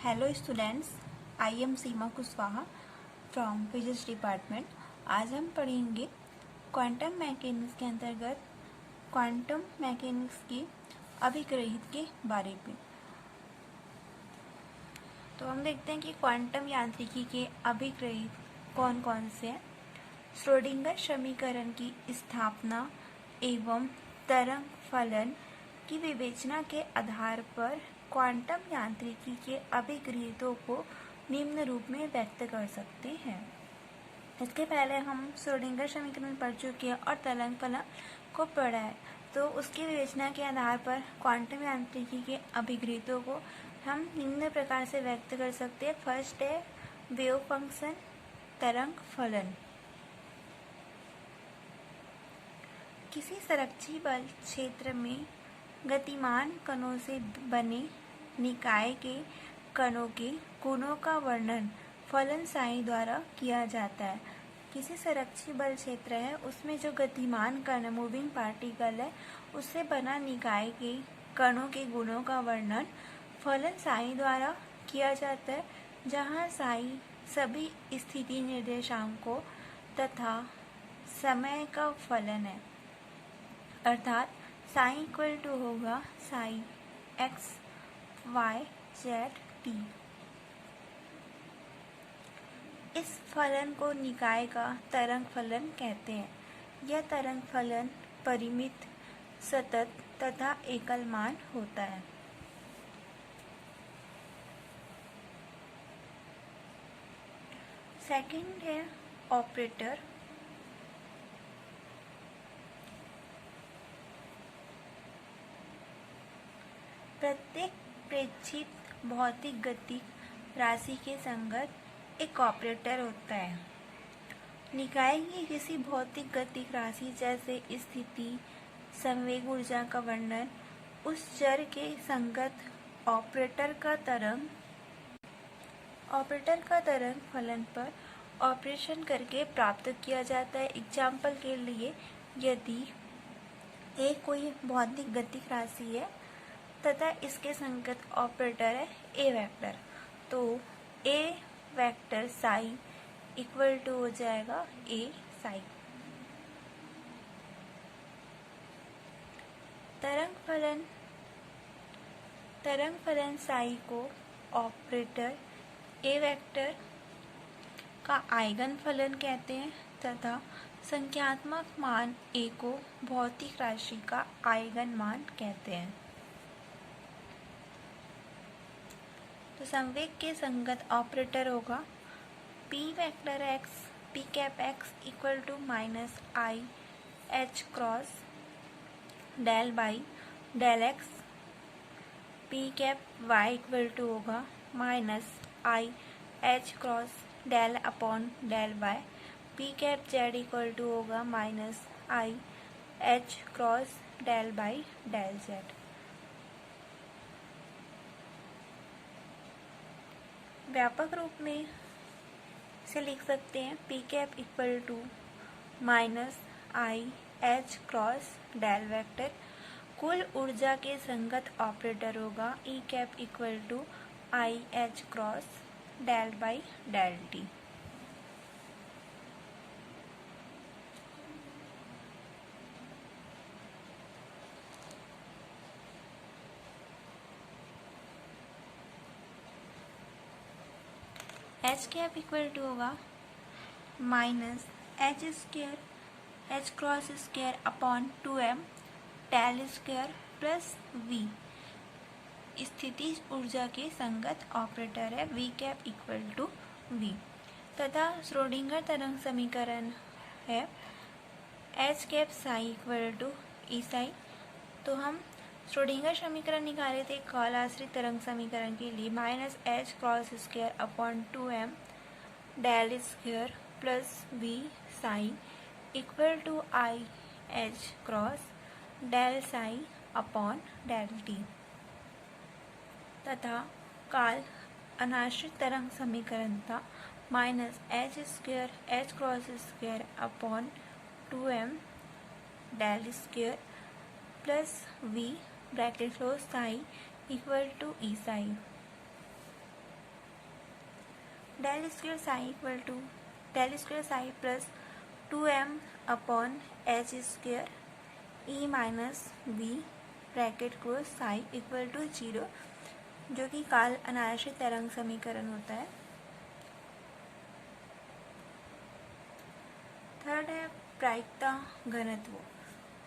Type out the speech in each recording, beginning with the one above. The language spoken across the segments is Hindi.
Hello students, I am Seema Kushwaha from physics department. आज हम पढ़ेंगे क्वांटम मैकेनिक्स के अंतर्गत क्वांटम मैकेनिक्स की अभिग्रहित के बारे में। तो हम देखते हैं कि क्वांटम यांत्रिकी के अभिग्रहित कौन कौन से हैं। श्रोडिंगर समीकरण की स्थापना एवं तरंग फलन की विवेचना के आधार पर क्वांटम यांत्रिकी के अभिग्रहितों को निम्न रूप में व्यक्त कर सकते हैं। इसके पहले हम श्रोडिंगर समीकरण पढ़ चुके हैं और तरंग फलन को पढ़ा है। तो उसकी विवेचना के आधार पर क्वांटम यांत्रिकी के अभिग्रहितों को हम निम्न प्रकार से व्यक्त कर सकते हैं। फर्स्ट है वेव फंक्शन, तरंग फलन। किसी संरक्षित क्षेत्र में गतिमान कणों से बने निकाय के कणों के गुणों का वर्णन फलन साई द्वारा किया जाता है। किसी संरक्षित बल क्षेत्र है, उसमें जो गतिमान कण मूविंग पार्टिकल है, उससे बना निकाय के कणों के गुणों का वर्णन फलन साई द्वारा किया जाता है, जहाँ साई सभी स्थिति निर्देशांकों तथा समय का फलन है। अर्थात साई इक्वल टू होगा psi X Y Z T. इस फलन को निकाय का तरंग फलन कहते हैं। यह तरंग फलन परिमित, सतत तथा एकल मान होता है। सेकंड है ऑपरेटर। प्रत्येक प्रेक्षित भौतिक गतिक राशि के संगत एक ऑपरेटर होता है। निकाय की किसी भौतिक गतिक राशि जैसे स्थिति, संवेग ऊर्जा का वर्णन उस चर के संगत ऑपरेटर का तरंग फलन पर ऑपरेशन करके प्राप्त किया जाता है। एग्जाम्पल के लिए, यदि ए कोई भौतिक गतिक राशि है तथा इसके संगत ऑपरेटर है ए वेक्टर, तो ए वेक्टर साई इक्वल टू हो जाएगा ए साई। तरंग फलन साई को ऑपरेटर ए वेक्टर का आइगन फलन कहते हैं तथा संख्यात्मक मान ए को भौतिक राशि का आइगन मान कहते हैं। तो संवेग के संगत ऑपरेटर होगा p vector x, p cap x equal to minus i H cross del by del x. P cap y equal to होगा minus i H cross del upon del y. P cap z equal to होगा minus i H cross del by del z. व्यापक रूप में इसे लिख सकते हैं p cap equal to minus i H cross del vector. कुल ऊर्जा के संगत ऑपरेटर होगा e cap equal to I H cross del by del t. H cap equal to होगा minus H square H cross square upon 2m del square plus v. स्थिति ऊर्जा के संगत ऑपरेटर है v cap equal to v तथा श्रोडिंगर तरंग समीकरण है h cap psi equal to E psi. तो हम श्रोडिंगर समीकरण निकाले थे काल आश्रित तरंग समीकरण के लिए minus H cross square upon 2m del square plus V psi equal to I H cross del psi upon del T तथा काल अनाश्रित तरंग समीकरण था minus H square H cross square upon 2m del square plus V bracket close psi equal to E psi. Del square psi equal to del square psi plus 2m upon H square E minus V bracket close psi equal to 0, जो कि काल अनायासित तरंग समीकरण होता है। थर्ड है प्रायिकता घनत्व,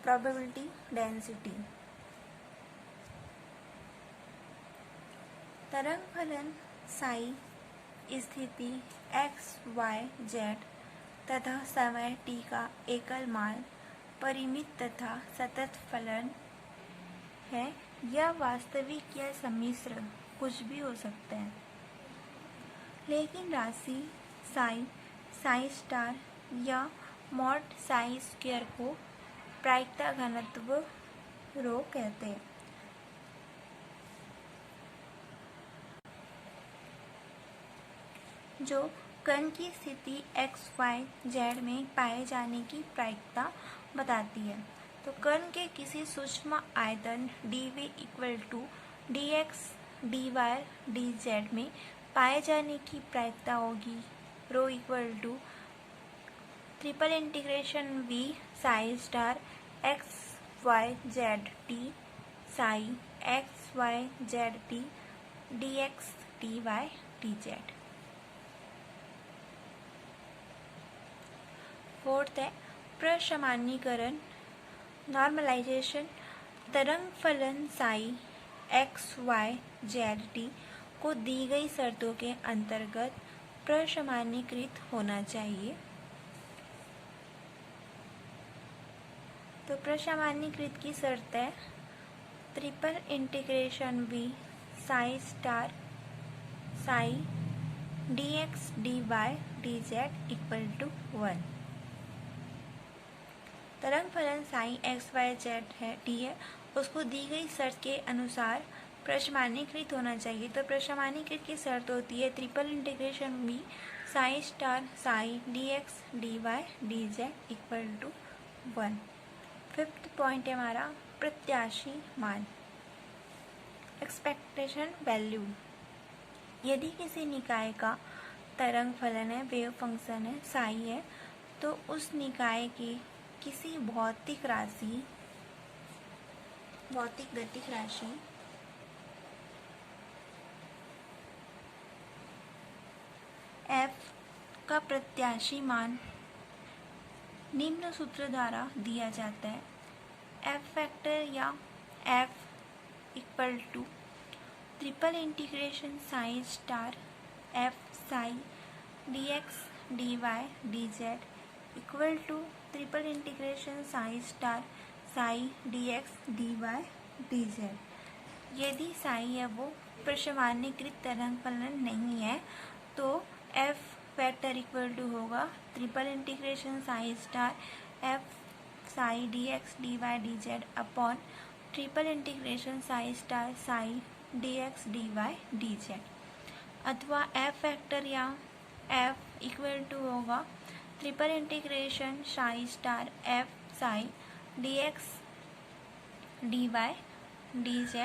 प्रोबेबिलिटी डेंसिटी। तरंग फलन साई स्थिति x, y, z तथा समय t का एकल मान परिमित तथा सतत फलन है। यह वास्तविक या सम्मिश्र कुछ भी हो सकता है, लेकिन राशि साई, साई स्टार या मॉड साई स्क्वायर को प्रायिकता घनत्व रो कहते हैं। जो कण की स्थिति x, y, z में पाए जाने की प्रायिकता बताती है। तो कण के किसी सूक्ष्म आयतन dv equal to dx, dy, dz में पाए जाने की प्रायिकता होगी rho equal to triple integration v psi star x, y, z t psi x, y, z t dx, dy, dz। Fourth है प्रसामान्यीकरण, नॉर्मलाइजेशन। तरंग फलन Sai x, y, z t को दी गई शर्तों के अंतर्गत प्रसामान्यीकृत होना चाहिए। तो प्रसामान्यीकृत की शर्त है triple integration v psi star psi dx, dy, dz equal to 1। तरंग फलन साई x, y, z है t है, उसको दी गई शर्त के अनुसार प्रसामान्यीकृत होना चाहिए। तो प्रसामान्यीकृत की शर्त होती है triple integration v psi star psi dx, dy, dz equal to 1। Fifth point है हमारा प्रत्याशी मान, एक्सपेक्टेशन वैल्यू। यदि किसी निकाय का तरंग फलन है, वेव फंक्शन है, साई है, तो उस निकाय की किसी भौतिक गतिक राशि f का प्रत्याशी मान निम्न सूत्र द्वारा दिया जाता है। f फैक्टर या f equal to triple integration psi star f psi dx, dy, dz equal to triple integration psi star psi dx, dy, dz। यदि साई है वो प्रसामान्यीकृत तरंग फलन नहीं है, तो f फैक्टर इक्वल टू होगा triple integration psi star f psi dx, dy, dz upon triple integration psi star psi dx, dy, dz। अथवा f फैक्टर या f इक्वल टू होगा triple integration psi star f psi dx, dy, dz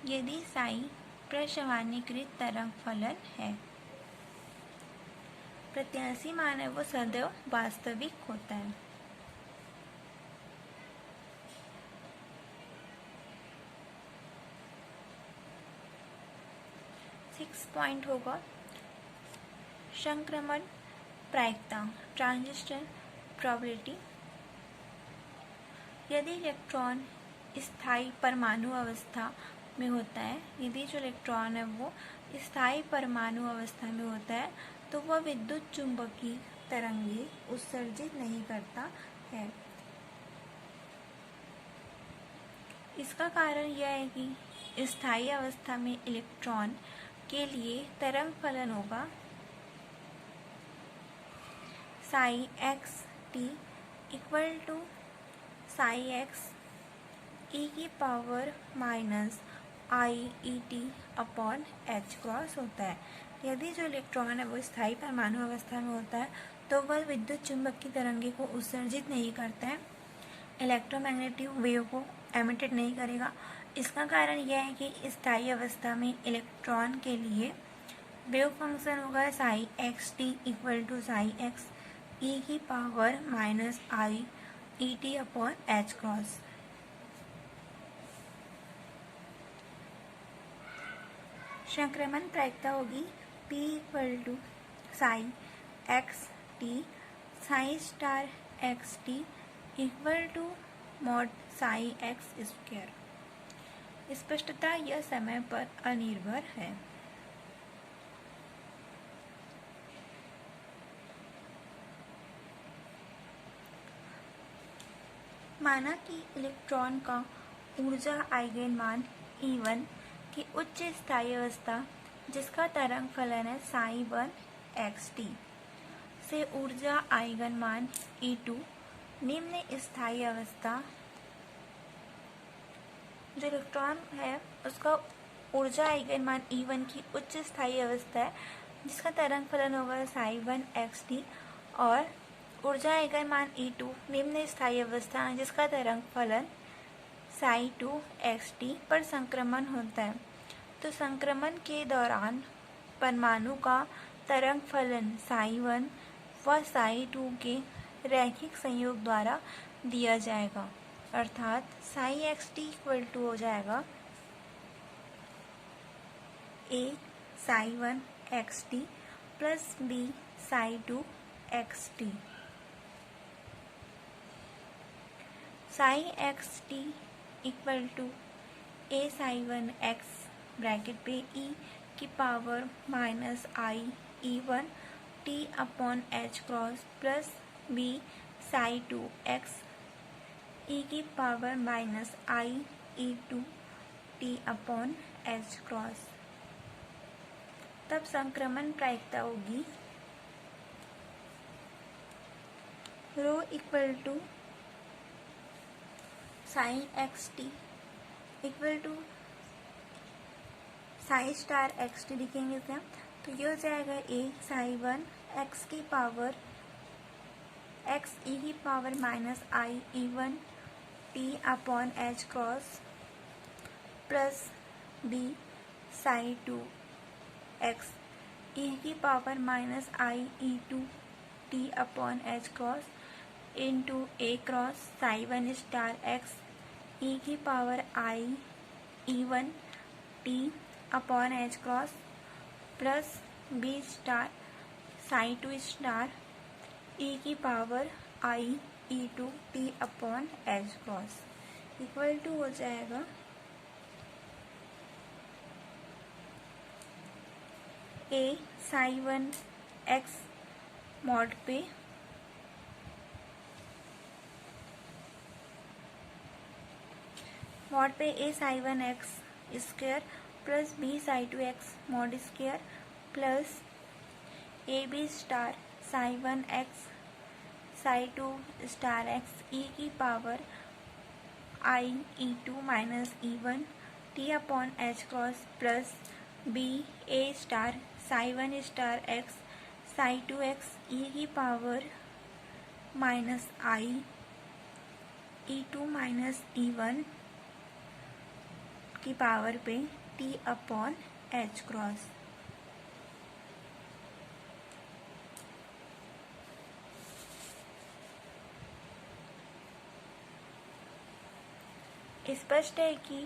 यदि साई प्रसामान्यीकृत तरंग फलन है। प्रत्याशी मान है वो सदैव वास्तविक होता है। सिक्स पॉइंट होगा संक्रमण प्रायिकता, ट्रांजिशन प्रोबेबिलिटी। यदि इलेक्ट्रॉन स्थायी परमाणु अवस्था में होता है, यदि जो इलेक्ट्रॉन है वो स्थायी परमाणु अवस्था में होता है, तो वह विद्युत चुंबकीय तरंगें उत्सर्जित नहीं करता है। इसका कारण यह है कि स्थायी अवस्था में इलेक्ट्रॉन के लिए तरंग फलन होगा psi x t equal to psi x ई की power minus i e t upon h cross होता है। यदि जो इलेक्ट्रॉन है वो स्थायी परमाणु अवस्था में होता है, तो वह विद्युत चुंबकीय तरंगे को उत्सर्जित नहीं करता है, इलेक्ट्रोमैग्नेटिक वेव को एमिटेड नहीं करेगा। इसका कारण यह है कि स्थायी अवस्था में इलेक्ट्रॉन के लिए वेव फंक्शन होगा psi x t equal to psi x ई की power minus i e t upon h cross. संक्रमण प्रायिकता होगी P equal to psi x t psi star x t equal to mod psi x square. स्पष्टता यह समय पर अनिर्भर है। माना कि इलेक्ट्रॉन का ऊर्जा आइगन मान E1 की उच्च स्थायी अवस्था जिसका तरंग फलन है साई 1 एक्स टी से ऊर्जा आइगन मान E2 निम्न स्थायी अवस्था जो इलेक्ट्रॉन है उसका ऊर्जा आइगन मान E1 की उच्च स्थायी अवस्था है जिसका तरंग फलन होगा साई 1 एक्स टी और ऊर्जा आइगन मान E2 निम्न स्थायी अवस्था है जिसका तरंग फलन साई 2 एक्स टी पर संक्रमण होता है। तो संक्रमण के दौरान परमाणु का तरंग फलन साई 1 व साई 2 के रैखिक संयोग द्वारा दिया जाएगा, अर्थात psi x t equal to हो जाएगा a psi 1 x t plus b psi 2 x t. Psi x t equal to a psi 1 x bracket पे ई की power minus i e 1 t upon h cross plus b psi 2 x ई की power minus i e 2 t upon h cross. तब संक्रमण प्रायिकता होगी rho equal to sine x t equal to psi star x t लिखेंगे इसे हम, तो ये हो जाएगा ए साई 1 एक्स की पावर एक्स ई की power minus i e 1 t upon h cross plus b psi 2 x ई की power minus i e 2 t upon h cross into a cross psi 1 star x ई की power i e 1 t upon h cross plus b star psi 2 star ई की power i e 2 t upon h cross equal to हो जाएगा ए साई 1 एक्स मॉड पे a psi 1 x square plus b psi 2 x mod square plus a b star psi 1 x psi 2 star x ई की power i e 2 minus e 1 t upon h cross plus b a star psi 1 star x psi 2 x ई की power minus i e 2 minus e 1 की पावर पे टी अपॉन एच क्रॉस। स्पष्ट है कि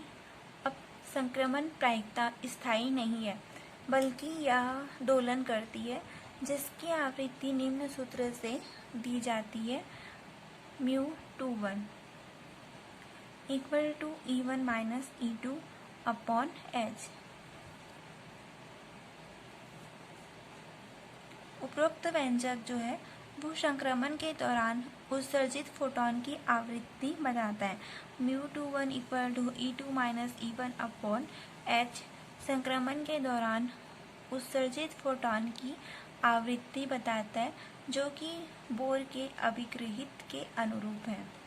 अब संक्रमण प्रायिकता स्थायी नहीं है बल्कि यह दोलन करती है जिसकी आवृत्ति निम्न सूत्र से दी जाती है μ21 equal to E1 minus E2 upon h. उपरोक्त व्यंजक जो है वो संक्रमण के दौरान उत्सर्जित फोटॉन की आवृत्ति बताता है। μ21 equal to E2 minus E1 upon h संक्रमण के दौरान उत्सर्जित फोटॉन की आवृत्ति बताता है जो कि बोर के अभिगृहित के अनुरूप है।